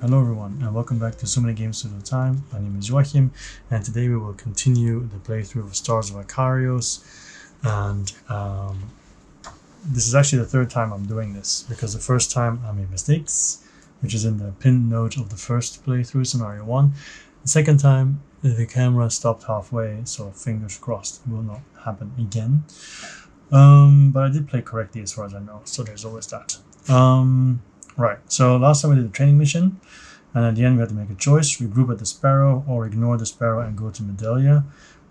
Hello everyone and welcome back to So Many Games at a Time. My name is Joachim and today we will continue the playthrough of Stars of Akarios, and this is actually the third time I'm doing this because the first time I made mistakes, which is in the pinned note of the first playthrough, scenario 1. The second time the camera stopped halfway, so fingers crossed it will not happen again. But I did play correctly as far as I know, so there's always that. Right, so last time we did a training mission, and at the end we had to make a choice: regroup at the Sparrow or ignore the Sparrow and go to Medelia.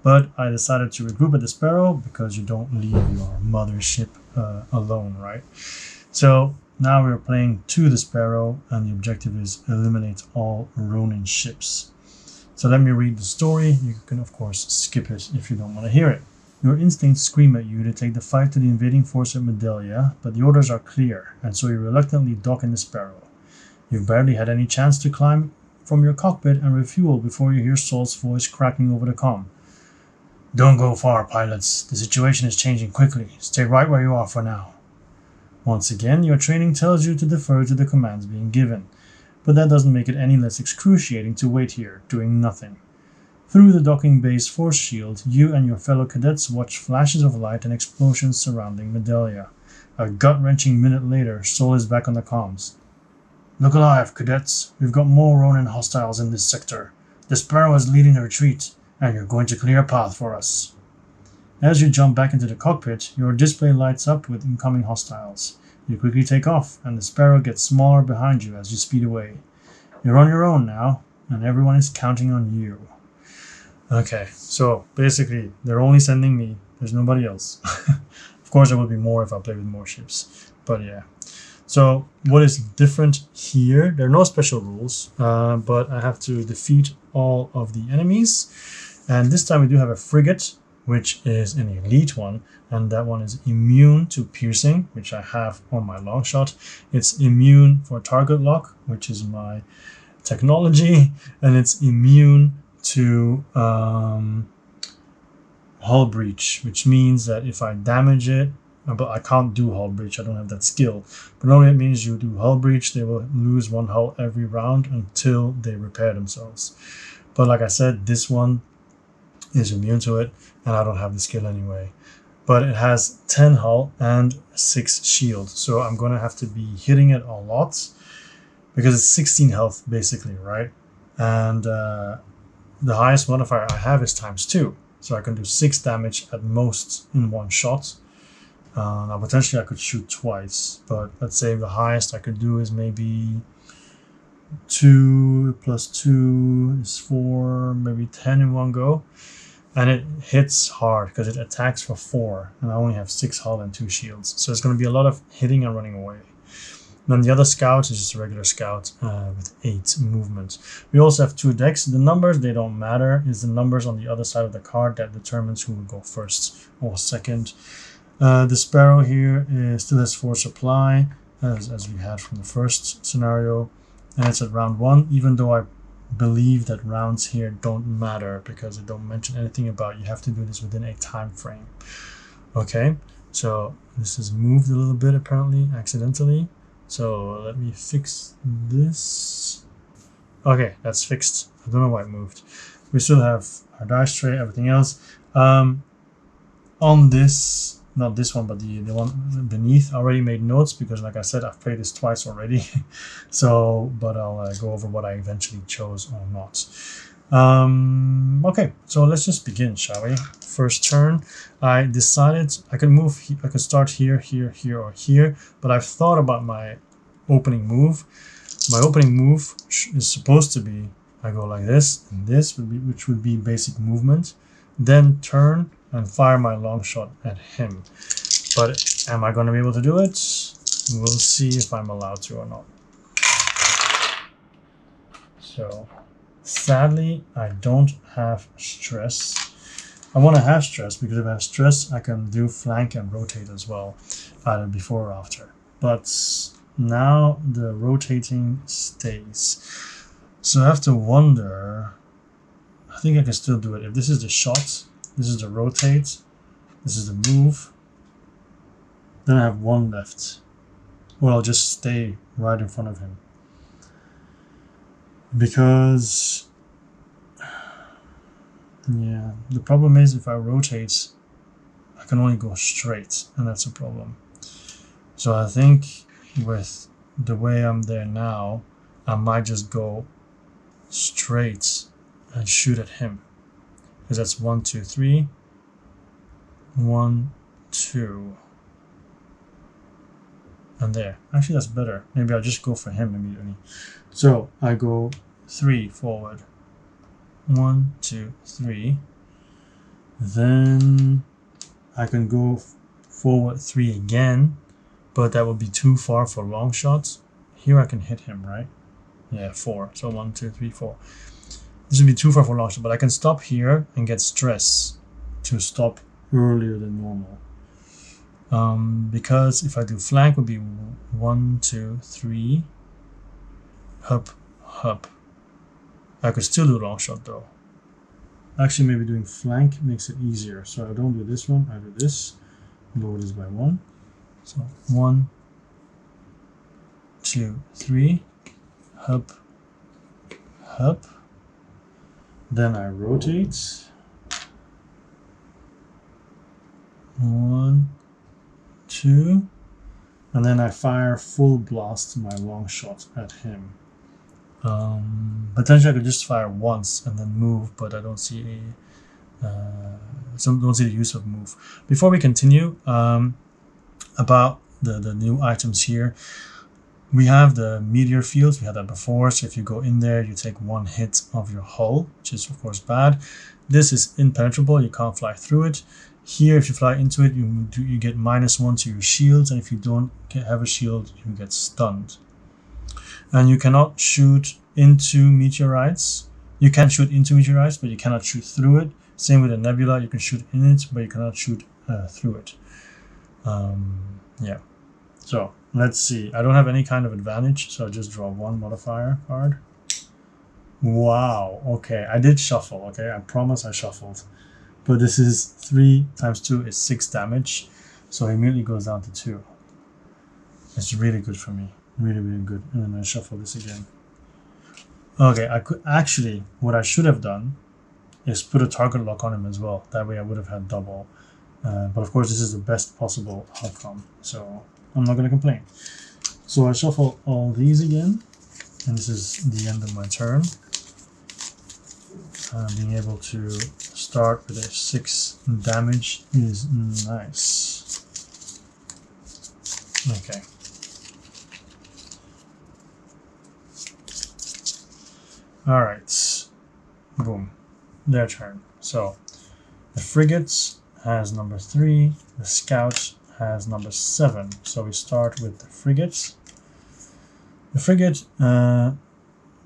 But I decided to regroup at the Sparrow because you don't leave your mothership alone, right? So now we're playing to the Sparrow, and the objective is eliminate all Ronin ships. So let me read the story. You can of course skip it if you don't want to hear it. Your instincts scream at you to take the fight to the invading force at Medelia, but the orders are clear, and so you reluctantly dock in the Sparrow. You've barely had any chance to climb from your cockpit and refuel before you hear Saul's voice cracking over the comm. "Don't go far, pilots. The situation is changing quickly. Stay right where you are for now." Once again, your training tells you to defer to the commands being given, but that doesn't make it any less excruciating to wait here, doing nothing. Through the docking bay's force shield, you and your fellow cadets watch flashes of light and explosions surrounding Medelia. A gut-wrenching minute later, Sol is back on the comms. "Look alive, cadets. We've got more Ronin hostiles in this sector. The Sparrow is leading the retreat, and you're going to clear a path for us." As you jump back into the cockpit, your display lights up with incoming hostiles. You quickly take off, and the Sparrow gets smaller behind you as you speed away. You're on your own now, and everyone is counting on you. Okay, so basically they're only sending me. There's nobody else. Of course there will be more if I play with more ships, but yeah. So what is different here? There are no special rules, but I have to defeat all of the enemies, and this time we do have a frigate, which is an elite one, and that one is immune to piercing, which I have on my long shot. It's immune for target lock, which is my technology, and it's immune to hull breach, which means that if I damage it, but I can't do hull breach, I don't have that skill, but only it means you do hull breach, they will lose one hull every round until they repair themselves. But like I said, this one is immune to it, and I don't have the skill anyway. But it has 10 hull and 6 shield, so I'm going to have to be hitting it a lot because it's 16 health basically, right? And the highest modifier I have is ×2, so I can do 6 damage at most in one shot. Now potentially I could shoot twice, but let's say the highest I could do is maybe 2 plus 2 is 4, maybe 10 in one go. And it hits hard because it attacks for 4, and I only have 6 hull and 2 shields. So it's going to be a lot of hitting and running away. And then the other scout is just a regular scout with 8 movement. We also have 2 decks. The numbers, they don't matter. It's the numbers on the other side of the card that determines who will go first or second. The Sparrow here still has 4 supply, as we had from the first scenario. And it's at round 1, even though I believe that rounds here don't matter because they don't mention anything about you have to do this within a time frame. Okay, so this is moved a little bit apparently accidentally. So let me fix this. Okay, that's fixed. I don't know why it moved. We still have our dice tray, everything else. On this, not this one, but the one beneath, I already made notes because, like I said, I've played this twice already. So, but I'll go over what I eventually chose or not. Okay, so let's just begin, shall we? First turn, I decided I could move. I could start here, here, here, or here. But I've thought about my opening move. My opening move is supposed to be I go like this, and this would be, which would be basic movement. Then turn and fire my long shot at him. But am I going to be able to do it? We'll see if I'm allowed to or not. So, sadly, I don't have stress. I want to have stress because if I have stress, I can do flank and rotate as well, either before or after. But now the rotating stays. So I have to wonder. I think I can still do it. If this is the shot, this is the rotate, this is the move, then I have 1 left. Or I'll just stay right in front of him. because yeah, the problem is if I rotate, I can only go straight, and that's a problem. So I think with the way I'm there now, I might just go straight and shoot at him, because that's 1, 2, 3, 1, 2, and there. Actually, that's better. Maybe I'll just go for him immediately. So I go 3 forward, 1, 2, 3. Then I can go forward 3 again, but that would be too far for long shots. Here I can hit him, right? Yeah, 4. So 1, 2, 3, 4. This would be too far for long shot, but I can stop here and get stress to stop earlier than normal. Because if I do flank, would be 1, 2, 3, hop, hop. I could still do long shot though. Actually, maybe doing flank makes it easier. So I don't do this one, I do this. Lower this by 1. So 1, 2, 3, hop, hop. Then I rotate. 1, 2, and then I fire full blast my long shot at him. Potentially I could just fire once and then move, but I don't see don't see the use of move. Before we continue, about the new items here, we have the meteor fields. We had that before, so if you go in there, you take 1 hit of your hull, which is of course bad. This is impenetrable, you can't fly through it. Here, if you fly into it, you get -1 to your shields, and if you don't have a shield, you get stunned. And you cannot shoot into meteorites. You can shoot into meteorites, but you cannot shoot through it. Same with a nebula, you can shoot in it, but you cannot shoot through it. Yeah. So let's see. I don't have any kind of advantage, so I just draw 1 modifier card. Wow. Okay, I did shuffle. Okay, I promise I shuffled. But this is 3 times 2 is 6 damage, so it immediately goes down to 2. It's really good for me. Really, really good. And then I shuffle this again. Okay, I could actually, what I should have done is put a target lock on him as well. That way I would have had double. But of course, this is the best possible outcome, so I'm not going to complain. So I shuffle all these again, and this is the end of my turn. Being able to start with a 6 damage is nice. Okay. Alright. Boom. Their turn. So, the frigates has number 3, the scout has number 7. So we start with the frigates. The frigate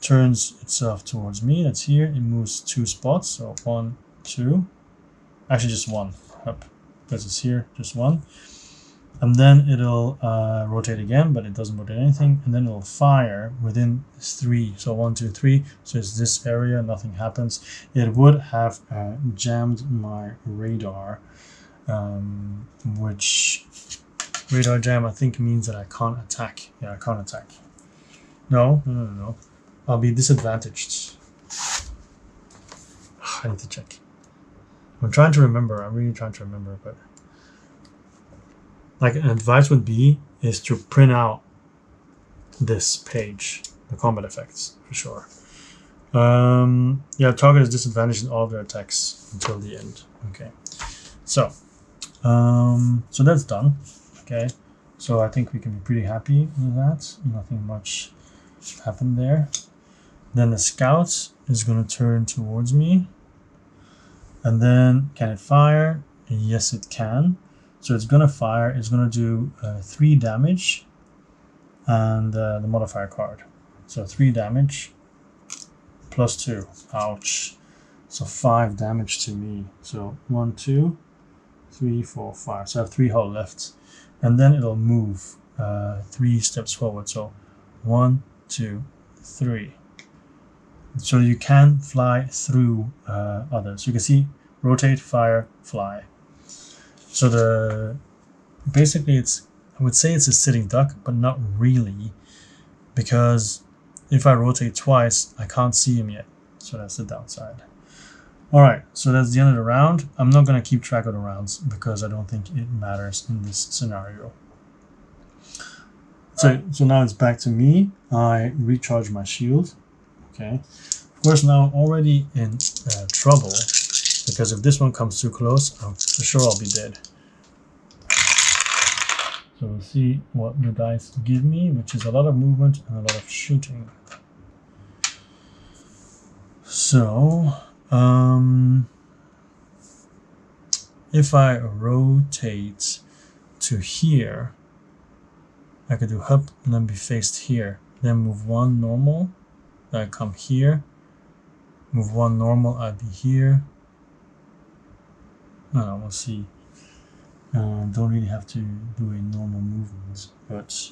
turns itself towards me. That's here. It moves 2 spots. So 1, 2. Actually, just 1. Up. Because it's here. Just 1. And then it'll rotate again, but it doesn't rotate anything. And then it'll fire within 3. So 1, 2, 3. So it's this area. Nothing happens. It would have jammed my radar, which radar jam I think means that I can't attack. Yeah, I can't attack. No. I'll be disadvantaged. I need to check. I'm trying to remember. I'm really trying to remember, but like an advice would be is to print out this page, the combat effects for sure. Yeah, target is disadvantaged in all of their attacks until the end. Okay, so that's done. Okay, so I think we can be pretty happy with that. Nothing much happened there. Then the scout is going to turn towards me. And then, can it fire? Yes, it can. So it's going to fire. It's going to do 3 damage. And the modifier card. So 3 damage. Plus 2. Ouch. So 5 damage to me. So 1, 2, 3, 4, 5. So I have 3 hull left. And then it'll move 3 steps forward. So 1, 2, 3. So you can fly through others. You can see rotate, fire, fly. So basically I would say it's a sitting duck, but not really, because if I rotate twice, I can't see him yet. So that's the downside. Alright, so that's the end of the round. I'm not going to keep track of the rounds because I don't think it matters in this scenario. So now it's back to me. I recharge my shield. Okay. Of course, now I'm already in trouble because if this one comes too close, for sure I'll be dead. So we'll see what the dice give me, which is a lot of movement and a lot of shooting. So, if I rotate to here, I could do hop and then be faced here. Then move one normal, then I come here. Move one normal, I'd be here. No, we'll see. Don't really have to do a normal movement, but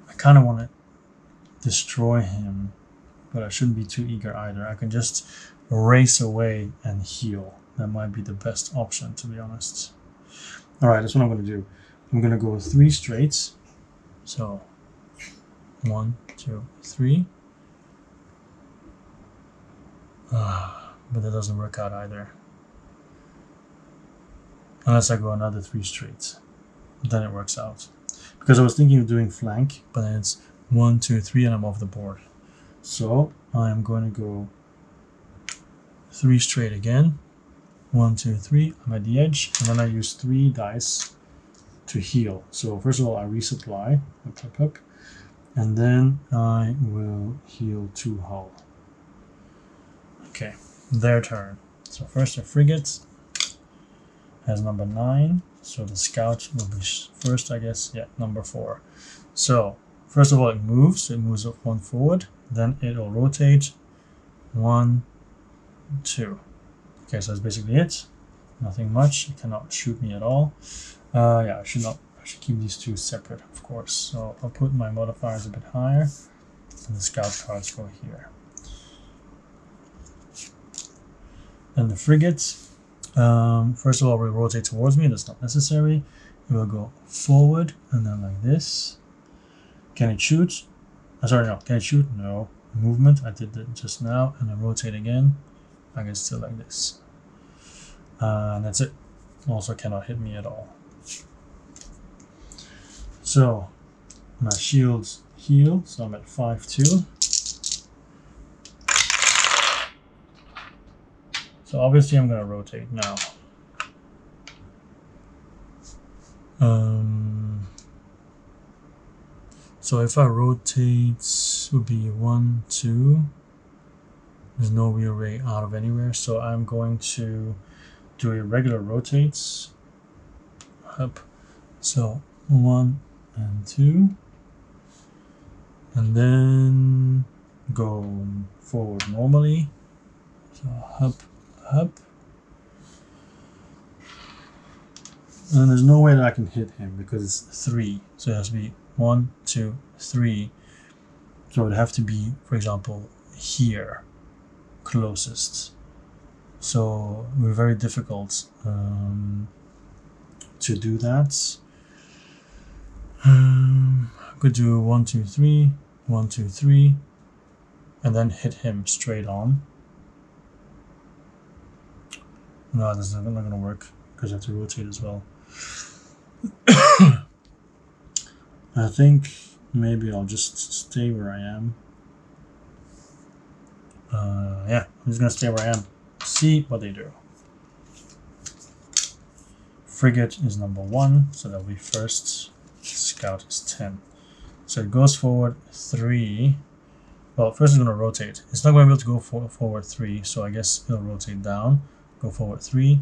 I kind of want to destroy him, but I shouldn't be too eager either. I can just race away and heal. That might be the best option, to be honest. Alright, that's what I'm going to do. I'm going to go 3 straights. So, 1, 2, 3. But that doesn't work out either. Unless I go another 3 straights. Then it works out. Because I was thinking of doing flank, but then it's 1, 2, 3 and I'm off the board. So, I am going to go 3 straight again. 1, 2, 3, I'm at the edge, and then I use 3 dice to heal. So first of all, I resupply, up, and then I will heal 2 hull. Okay, their turn. So first the frigate has number 9, so the scout will be first, I guess. Yeah, number 4. So first of all, it moves up 1 forward, then it will rotate 1, 2. Okay, so that's basically it. Nothing much. It cannot shoot me at all. Yeah, I should keep these 2 separate, of course. So I'll put my modifiers a bit higher, and the scout cards go here. And the frigate, first of all, will rotate towards me. That's not necessary. It will go forward and then like this. Can it shoot? Sorry, no. Can it shoot? No. Movement. I did it just now, and then rotate again. I can still like this. And that's it. Also cannot hit me at all. So my shields heal, so I'm at 5-2. So obviously I'm going to rotate now. So if I rotate, it would be 1, 2. There's no real way out of anywhere, so I'm going to do a regular rotates up. So 1 and 2, and then go forward normally. So hop, and there's no way that I can hit him because it's 3. So it has to be 1, 2, 3. So it would have to be, for example, here. Closest, so we're very difficult to do that. I could do 1, 2, 3, 1, 2, 3, and then hit him straight on. No, that's not going to work because I have to rotate as well. I think maybe I'll just stay where I am. Yeah, I'm just gonna stay where I am. See what they do. Frigate is number 1, so that'll be first. Scout is 10. So it goes forward 3. Well, first it's gonna rotate. It's not going to be able to go forward 3, so I guess it'll rotate down. Go forward 3.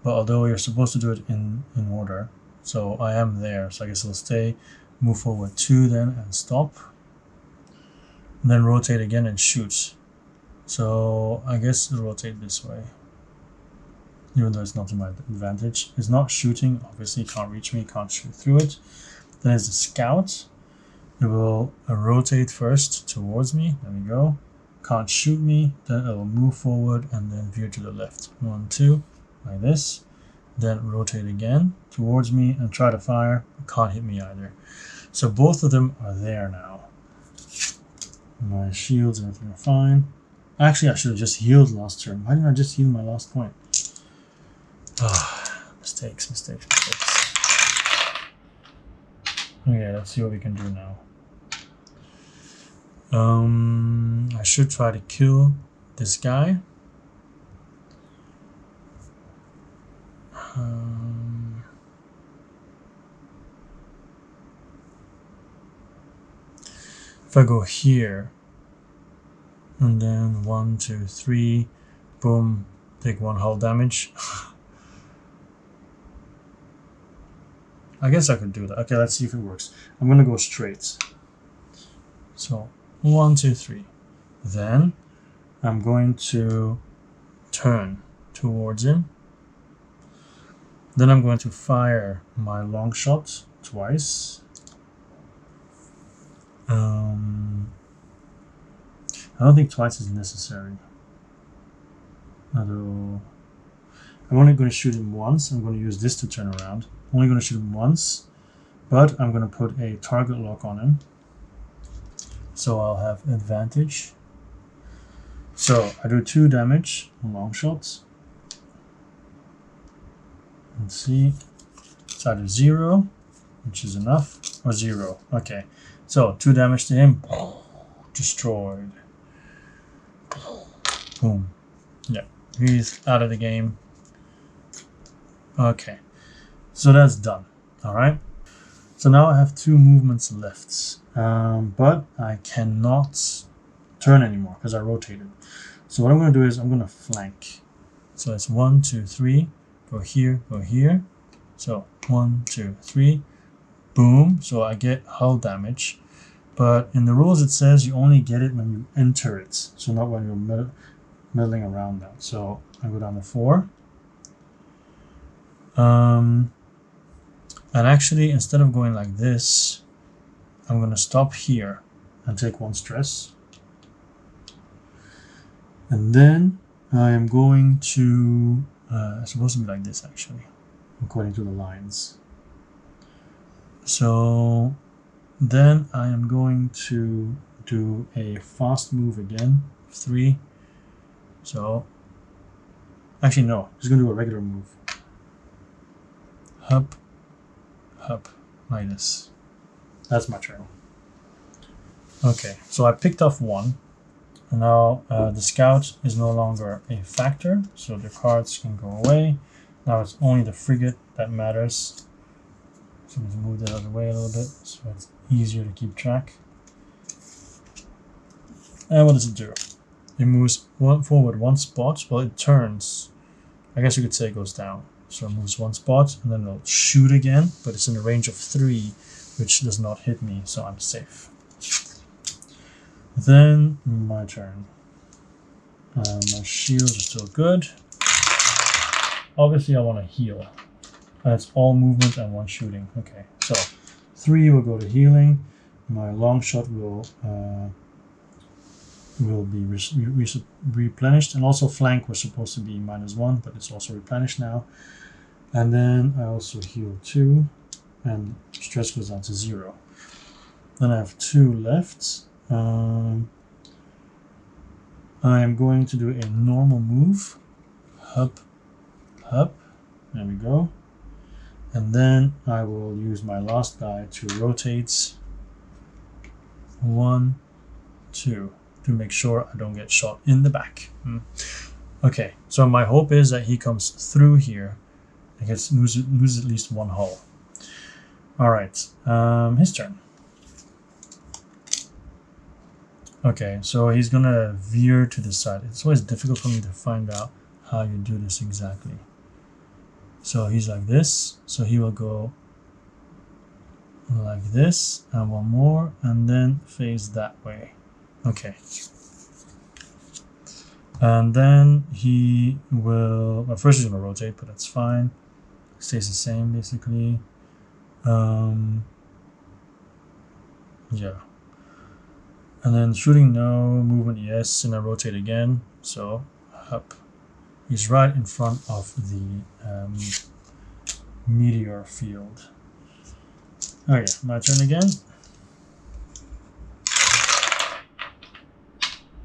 But although you're supposed to do it in order, so I am there. So I guess it'll stay. Move forward 2 then and stop. And then rotate again and shoot. So I guess it'll rotate this way. Even though it's not to my advantage. It's not shooting, obviously can't reach me, can't shoot through it. Then there's the scout. It will rotate first towards me. There we go. Can't shoot me. Then it will move forward and then veer to the left. 1, 2, like this. Then rotate again towards me and try to fire. Can't hit me either. So both of them are there now. My shields and everything are fine. Actually, I should have just healed last turn. Why didn't I just heal my last point? Ah, mistakes. Okay, let's see what we can do now. I should try to kill this guy. If I go here, and then 1, 2, 3, boom, take 1 hull damage. I guess I could do that. Okay, let's see if it works. I'm gonna go straight. So 1, 2, 3. Then I'm going to turn towards him. Then I'm going to fire my long shot twice. I don't think twice is necessary. Although I'm only going to shoot him once. I'm going to use this to turn around. I'm only going to shoot him once, but I'm going to put a target lock on him. So I'll have advantage. So I do 2 damage on long shots. Let's see. It's either 0, which is enough, or 0. Okay. So 2 damage to him. Destroyed. Boom. Yeah. He's out of the game. Okay. So that's done. Alright. So now I have 2 movements left. But I cannot turn anymore because I rotated. So what I'm going to do is I'm going to flank. So it's 1, 2, 3. Go here, go here. So 1, 2, 3. Boom. So I get hull damage. But in the rules it says you only get it when you enter it. So not when you're meddling around that. So I go down to 4. And actually, instead of going like this, I'm going to stop here and take 1 stress. And then I am going to, it's supposed to be like this actually, according to the lines. So then I am going to do a fast move again, 3. So, actually no, just going to do a regular move. Up, up, like this. That's my turn. Okay, so I picked off 1. And now the scout is no longer a factor, so the cards can go away. Now it's only the frigate that matters. So let's move that out of the way a little bit so it's easier to keep track. And what does it do? It moves forward 1 spot. Well, it turns. I guess you could say it goes down. So it moves 1 spot and then it'll shoot again, but it's in a range of 3, which does not hit me, so I'm safe. Then my turn. My shields are still good. Obviously I want to heal. That's all movement and 1 shooting. Okay, so 3 will go to healing. My long shot will be replenished, and also flank was supposed to be -1, but it's also replenished now. And then I also heal 2, and stress goes down to 0. Then I have 2 left. I am going to do a normal move. Up, up. There we go. And then I will use my last die to rotate 1, 2 to make sure I don't get shot in the back. Okay, so my hope is that he comes through here and loses at least 1 hull. Alright, his turn. Okay, so he's gonna veer to the side. It's always difficult for me to find out how you do this exactly. So he's like this, so he will go like this, and 1 more, and then face that way. Okay. And then he will, well, first he's gonna rotate, but that's fine. Stays the same basically. Yeah. And then shooting no, movement yes, and I rotate again. So up. He's right in front of the meteor field. Okay, my turn again.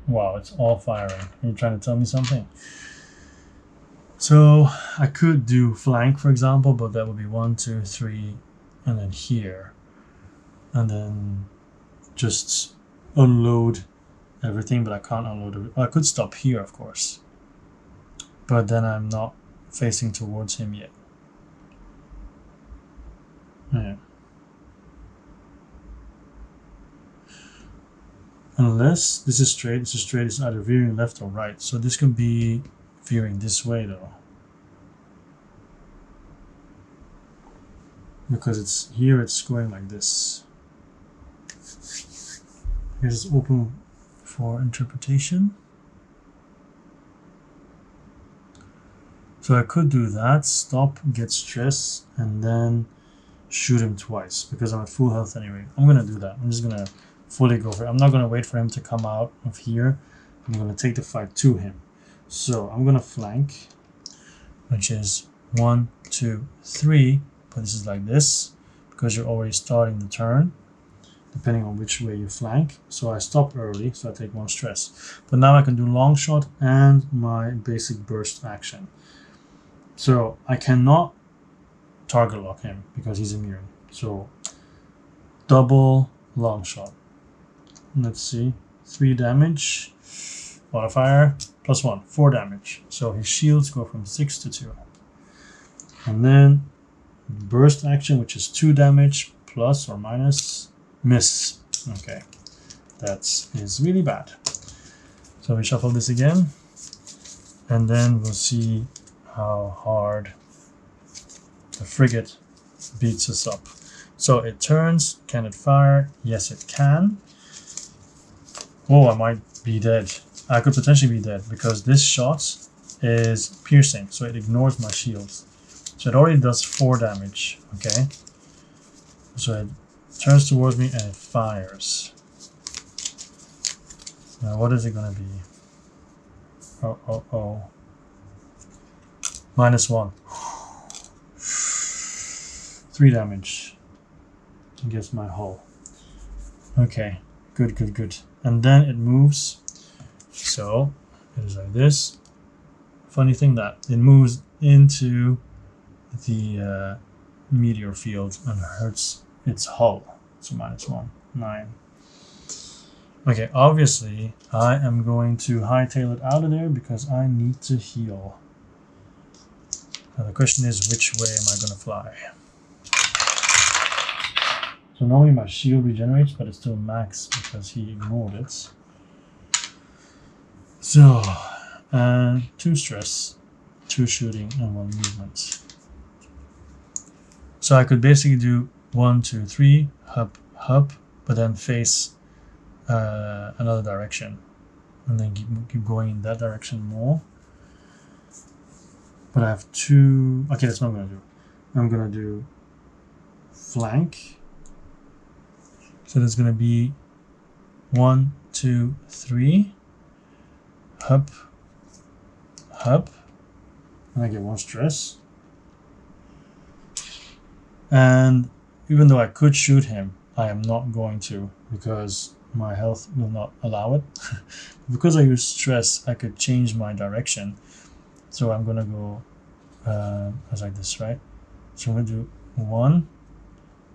Wow, it's all firing. Are you trying to tell me something? So I could do flank, for example, but that would be 1, 2, 3, and then here. And then just unload everything, but I can't unload it. Well, I could stop here, of course. But then I'm not facing towards him yet. Yeah. Unless this is straight, it's either veering left or right. So this could be veering this way though. Because it's here, it's going like this. Here's open for interpretation. So I could do that, stop, get stress, and then shoot him twice because I'm at full health anyway. I'm gonna do that. I'm just gonna fully go for it. I'm not gonna wait for him to come out of here. I'm gonna take the fight to him. So I'm gonna flank, which is 1, 2, 3, but this is like this because you're already starting the turn depending on which way you flank. So I stop early, so I take 1 stress. But now I can do long shot and my basic burst action. So I cannot target lock him because he's immune. So double long shot. Let's see, 3 damage, modifier, +1, 4 damage. So his shields go from 6 to 2. And then burst action, which is 2 damage, plus or minus, miss. Okay, that is really bad. So we shuffle this again, and then we'll see how hard the frigate beats us up. So it turns. Can it fire? Yes, it can. Oh, I might be dead. I could potentially be dead because this shot is piercing, so it ignores my shields. So it already does 4 damage. Okay. So it turns towards me and it fires. Now what is it gonna be? Oh. -1. 3 damage against my hull. Okay, good. And then it moves. So it is like this. Funny thing that it moves into the meteor field and hurts its hull. So -1, 9. Okay, obviously I am going to hightail it out of there because I need to heal. Now the question is, which way am I going to fly? So normally my shield regenerates, but it's still max because he ignored it. So, 2 stress, 2 shooting, and 1 movement. So I could basically do 1, 2, 3, hub, but then face another direction, and then keep going in that direction more. But I have 2. Okay, that's what I'm gonna do. I'm gonna do flank. So there's gonna be 1, 2, 3, hub, and I get 1 stress. And even though I could shoot him, I am not going to because my health will not allow it. Because I use stress, I could change my direction. So I'm gonna go as like this, right? So I'm gonna do 1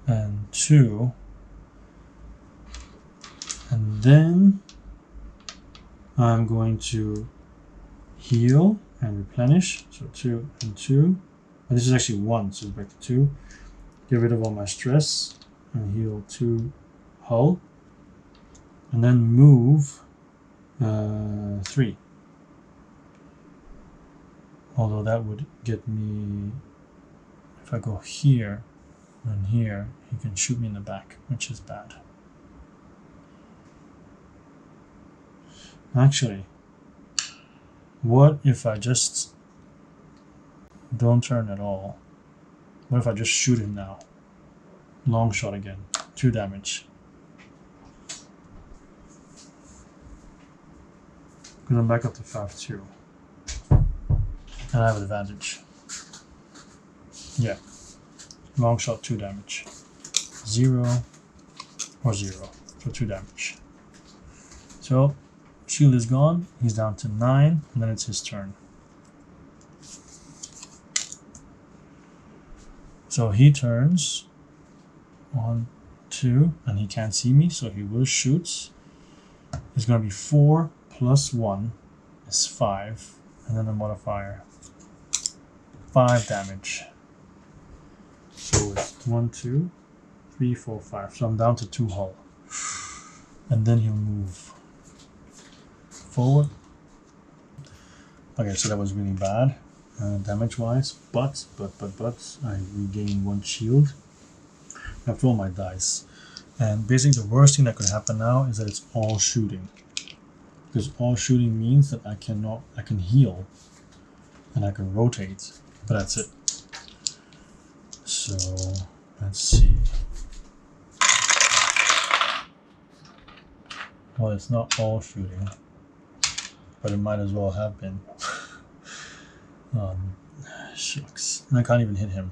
and 2, and then I'm going to heal and replenish. So 2 and 2. And this is actually 1, so it's back to 2. Get rid of all my stress and heal 2 hull. And then move 3. Although that would get me, if I go here and here, he can shoot me in the back, which is bad. Actually, what if I just don't turn at all? What if I just shoot him now? Long shot again, 2 damage. Because I'm back up to 5-2. And I have advantage. Yeah. Long shot, 2 damage. 0 or 0 for 2 damage. So shield is gone, he's down to 9, and then it's his turn. So he turns 1, 2, and he can't see me, so he will shoot. It's going to be 4 plus 1 is 5, and then the modifier 5 damage. So it's 1, 2, 3, 4, 5. So I'm down to 2 hull. And then he'll move forward. Okay, so that was really bad damage wise, but I regained 1 shield. I have to roll my dice. And basically the worst thing that could happen now is that it's all shooting. Because all shooting means that I can heal and I can rotate, but that's it. So let's see. Well, it's not all shooting, but it might as well have been. Shucks. And I can't even hit him.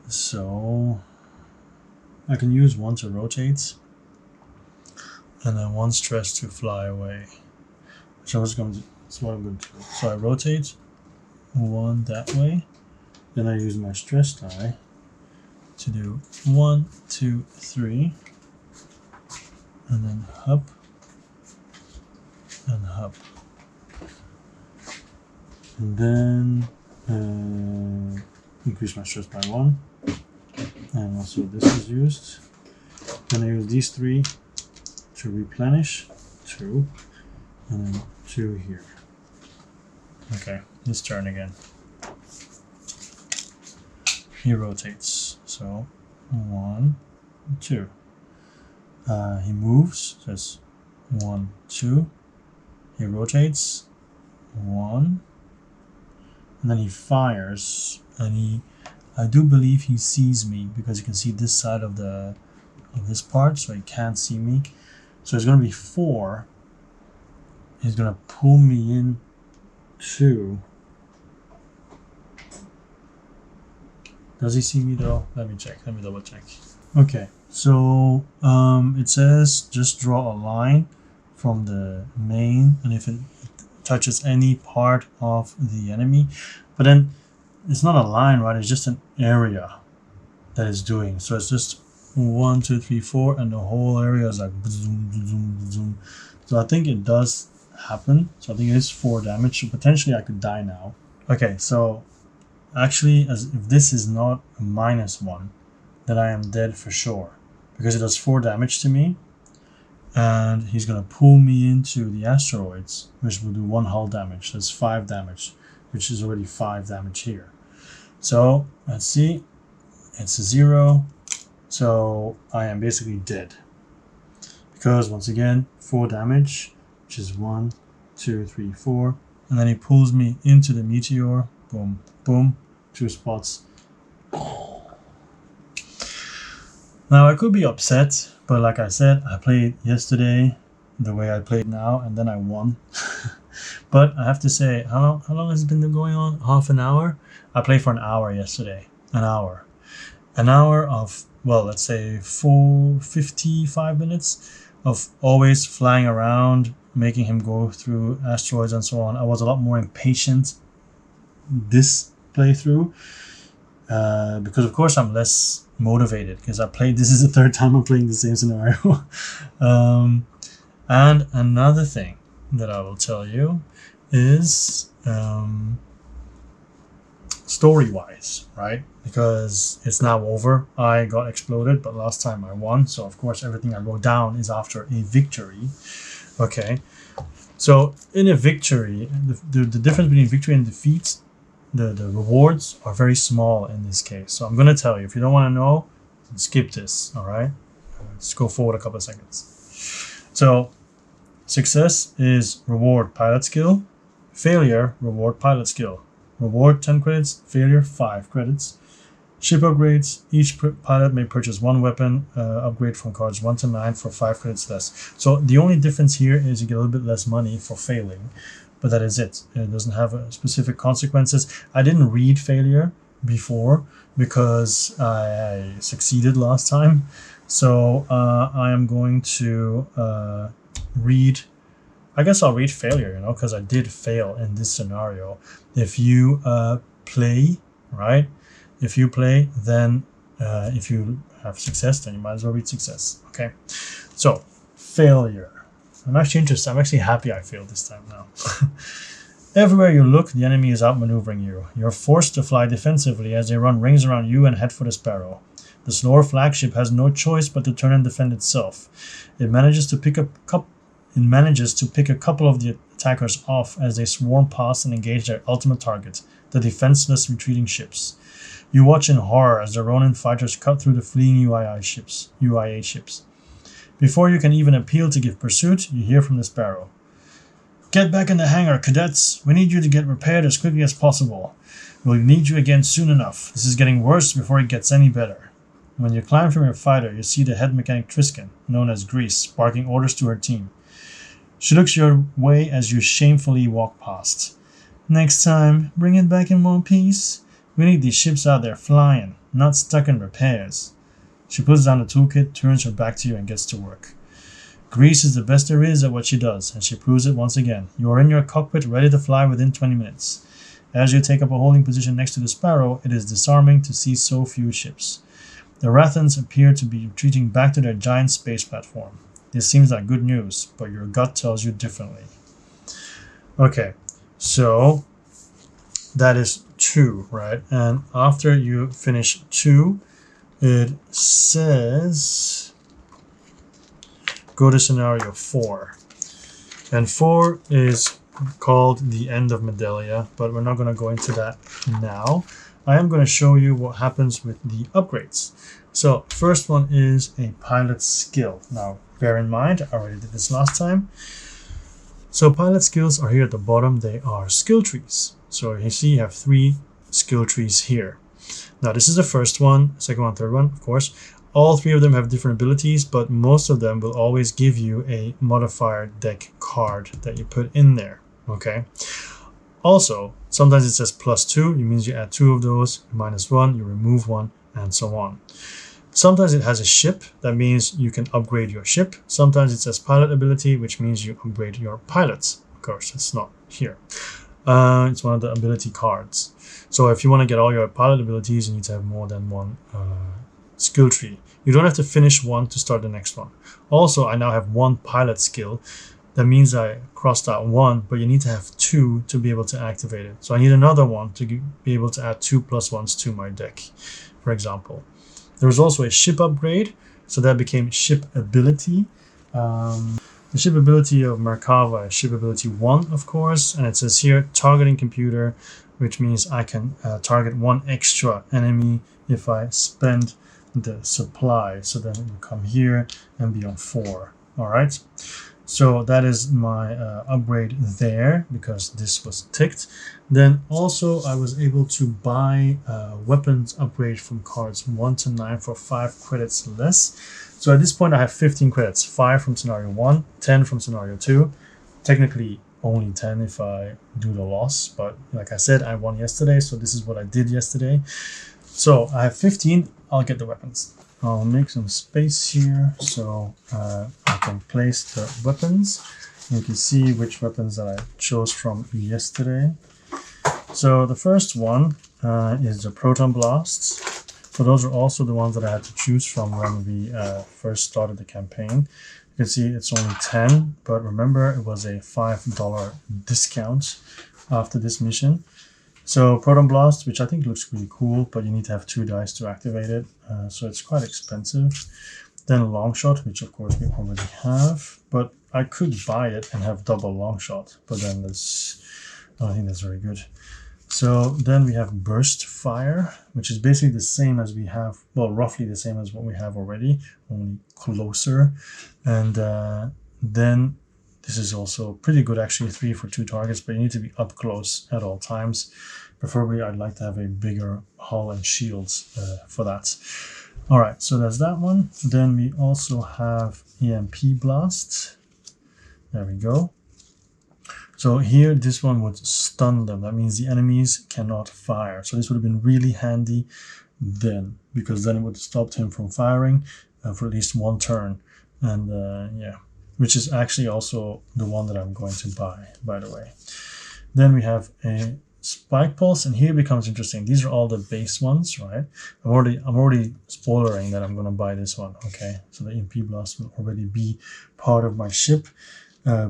So I can use 1 to rotate, and then 1 stress to fly away. Which I was going to. That's what I'm going to do. So I rotate 1 that way. Then I use my stress die to do 1, 2, 3, and then hop and hop. And then increase my stress by 1. And also this is used. Then I use these 3 to replenish, 2, and then 2 here. Okay, his turn again. He rotates, so 1, 2. He moves, so it's 1, 2. He rotates, 1, and then he fires, and I do believe he sees me because you can see this side of this part, so he can't see me. So it's going to be 4. He's going to pull me in 2. Does he see me though? Let me check. Let me double check. Okay, so it says just draw a line from the main, and if it touches any part of the enemy, but then it's not a line, right? It's just an area that it's doing. So it's just 1, 2, 3, 4, and the whole area is like zoom, zoom, zoom. So I think it does happen. So I think it is 4 damage. So potentially I could die now. Okay, so actually, as if this is not a -1, then I am dead for sure, because it does 4 damage to me, and he's gonna pull me into the asteroids, which will do 1 hull damage. That's 5 damage, which is already 5 damage here. So let's see, it's a 0, so I am basically dead, because once again 4 damage, which is 1, 2, 3, 4, and then he pulls me into the meteor. Boom, boom, 2 spots. Now I could be upset, but like I said, I played yesterday the way I played now, and then I won. But I have to say, how long has it been going on? Half an hour? I played for an hour yesterday. An hour. An hour of, well, let's say 55 minutes of always flying around, making him go through asteroids and so on. I was a lot more impatient this playthrough because of course I'm less motivated, because this is the 3rd time I'm playing the same scenario. And another thing that I will tell you is story wise, right? Because it's now over. I got exploded, but last time I won, so of course everything I wrote down is after a victory. Okay, so in a victory, the difference between victory and defeat, the rewards are very small in this case. So I'm going to tell you, if you don't want to know, skip this, all right? Let's go forward a couple of seconds. So success is reward pilot skill, failure reward pilot skill, reward 10 credits, failure 5 credits. Ship upgrades, each pilot may purchase 1 weapon upgrade from cards 1 to 9 for 5 credits less. So the only difference here is you get a little bit less money for failing, but that is it. It doesn't have specific consequences. I didn't read failure, before because I succeeded last time. So I am going to read, I guess I'll read failure, you know, because I did fail in this scenario. If you play, right? If you play, then if you have success, then you might as well read success. Okay, so failure. I'm actually interested. I'm actually happy I failed this time now. Everywhere you look, the enemy is outmaneuvering you. You're forced to fly defensively as they run rings around you and head for the Sparrow. The slower flagship has no choice but to turn and defend itself. It manages to pick a couple of the attackers off as they swarm past and engage their ultimate target, the defenseless retreating ships. You watch in horror as the Ronin fighters cut through the fleeing UIA ships. Before you can even appeal to give pursuit, you hear from the Sparrow. Get back in the hangar, cadets. We need you to get repaired as quickly as possible. We'll need you again soon enough. This is getting worse before it gets any better. When you climb from your fighter, you see the head mechanic Triskin, known as Grease, barking orders to her team. She looks your way as you shamefully walk past. Next time, bring it back in one piece. We need these ships out there flying, not stuck in repairs. She puts down the toolkit, turns her back to you, and gets to work. Grease is the best there is at what she does, and she proves it once again. You are in your cockpit, ready to fly within 20 minutes. As you take up a holding position next to the Sparrow, it is disarming to see so few ships. The Rathans appear to be retreating back to their giant space platform. This seems like good news, but your gut tells you differently. Okay, so that is 2, right? And after you finish 2, it says go to scenario 4. And 4 is called the end of Medelia, but we're not going to go into that now. I am going to show you what happens with the upgrades. So first one is a pilot skill. Now bear in mind, I already did this last time. So pilot skills are here at the bottom. They are skill trees. So you see you have 3 skill trees here. Now this is the first one, second one, third one, of course. All 3 of them have different abilities, but most of them will always give you a modifier deck card that you put in there, okay? Also, sometimes it says +2, it means you add 2 of those, -1, you remove 1, and so on. Sometimes it has a ship, that means you can upgrade your ship. Sometimes it says pilot ability, which means you upgrade your pilots. Of course, it's not here. It's one of the ability cards. So if you want to get all your pilot abilities, you need to have more than 1 skill tree. You don't have to finish 1 to start the next one. Also, I now have 1 pilot skill. That means I crossed out 1, but you need to have 2 to be able to activate it. So I need another one to be able to add 2 +1s to my deck, for example. There was also a ship upgrade, so that became ship ability. The ship ability of Merkava is ship ability 1, of course, and it says here targeting computer, which means I can target 1 extra enemy if I spend the supply. So then it will come here and be on 4. All right. So that is my upgrade there because this was ticked. Then also I was able to buy weapons upgrade from cards 1 to 9 for 5 credits less. So at this point I have 15 credits, 5 from scenario 1, 10 from scenario 2. Technically only 10 if I do the loss, but like I said, I won yesterday, so this is what I did yesterday. So I have 15, I'll get the weapons. I'll make some space here so I can place the weapons. You can see which weapons that I chose from yesterday. So the first one is the Proton Blasts. So those are also the ones that I had to choose from when we first started the campaign. You can see it's only 10, but remember it was a $5 discount after this mission. So Proton Blast, which I think looks really cool, but you need to have 2 dice to activate it, so it's quite expensive. Then Longshot, which of course we already have, but I could buy it and have double Longshot, but then that's, I don't think that's very good. So then we have Burst Fire, which is basically the same as we have, well, roughly the same as what we have already, only closer. And then this is also pretty good, actually, 3 for 2 targets, but you need to be up close at all times. Preferably, I'd like to have a bigger hull and shields for that. All right, so that's that one. Then we also have EMP Blast. There we go. So here, this one would stun them. That means the enemies cannot fire. So this would have been really handy then, because then it would have stopped him from firing for at least one turn. And yeah, which is actually also the one that I'm going to buy, by the way. Then we have a spike pulse, and here it becomes interesting. These are all the base ones, right? I'm already spoilering that I'm going to buy this one. Okay, so the EMP blast will already be part of my ship,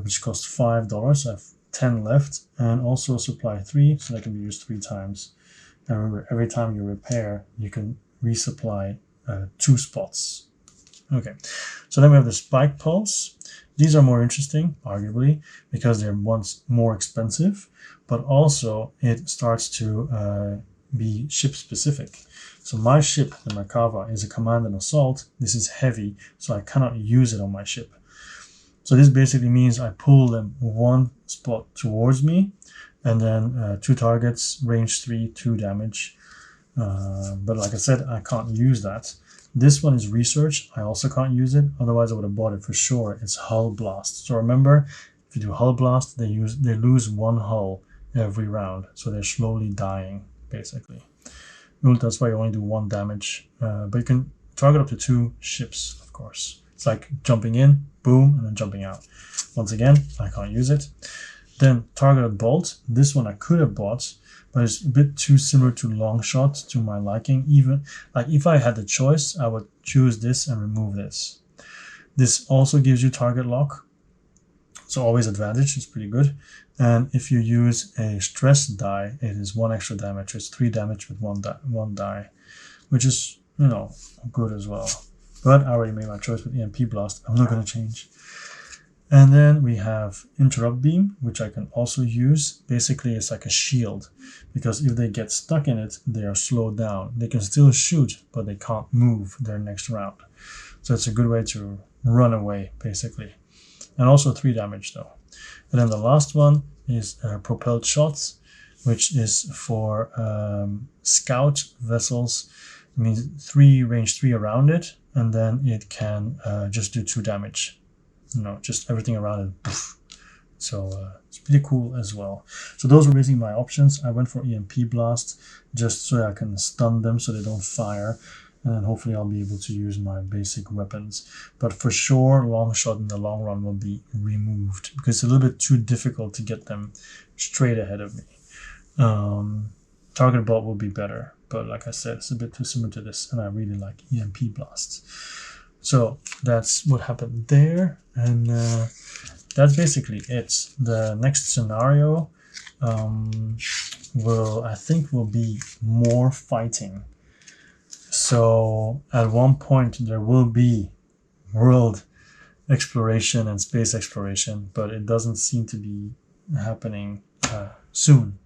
which costs $5. I have 10 left, and also supply 3, so that can be used 3 times. And remember, every time you repair, you can resupply 2 spots. Okay, so then we have the spike pulse. These are more interesting, arguably, because they're once more expensive, but also it starts to be ship specific. So my ship, the Merkava, is a command and assault. This is heavy, so I cannot use it on my ship. So this basically means I pull them 1 spot towards me, and then 2 targets, range 3, 2 damage. But like I said, I can't use that. This one is research. I also can't use it. Otherwise, I would have bought it for sure. It's hull blast. So remember, if you do hull blast, they lose 1 hull every round. So they're slowly dying, basically. That's why you only do 1 damage. But you can target up to 2 ships, of course. It's like jumping in, boom, and then jumping out. Once again, I can't use it. Then targeted bolt. This one I could have bought, but it's a bit too similar to long shot to my liking. Even like if I had the choice, I would choose this and remove this. This also gives you target lock, so always advantage. It's pretty good. And if you use a stress die, it is 1 extra damage. It's 3 damage with one die, which is, you know, good as well. But I already made my choice with EMP blast. I'm not going to change. And then we have interrupt beam, which I can also use. Basically, it's like a shield, because if they get stuck in it, they are slowed down. They can still shoot, but they can't move their next round. So it's a good way to run away, basically. And also 3 damage, though. And then the last one is propelled shots, which is for scout vessels. It means range 3 around it, and then it can just do 2 damage. You know, just everything around it. Poof. So it's pretty cool as well. So those were basically my options. I went for EMP blast just so I can stun them so they don't fire, and then hopefully I'll be able to use my basic weapons. But for sure, long shot in the long run will be removed because it's a little bit too difficult to get them straight ahead of me. Target bolt will be better, but like I said, it's a bit too similar to this, and I really like EMP blasts. So that's what happened there, and that's basically it. The next scenario I think will be more fighting. So at one point there will be world exploration and space exploration, but it doesn't seem to be happening soon.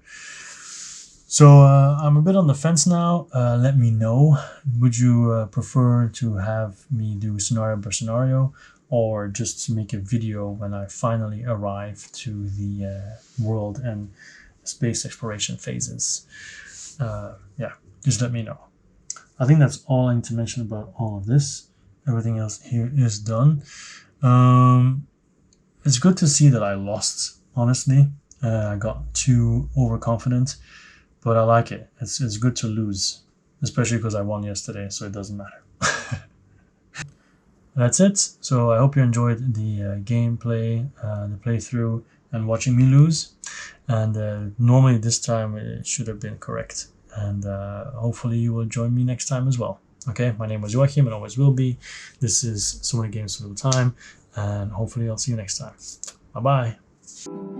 So I'm a bit on the fence now. Let me know. Would you prefer to have me do scenario per scenario, or just to make a video when I finally arrive to the world and space exploration phases? Yeah, just let me know. I think that's all I need to mention about all of this. Everything else here is done. It's good to see that I lost, honestly. I got too overconfident. But I like it. It's good to lose, especially because I won yesterday, so it doesn't matter. That's it. So I hope you enjoyed the gameplay, the playthrough, and watching me lose. And normally this time it should have been correct. And hopefully you will join me next time as well. Okay, my name was Joachim and always will be. This is So Many Games for the Time, and hopefully I'll see you next time. Bye-bye.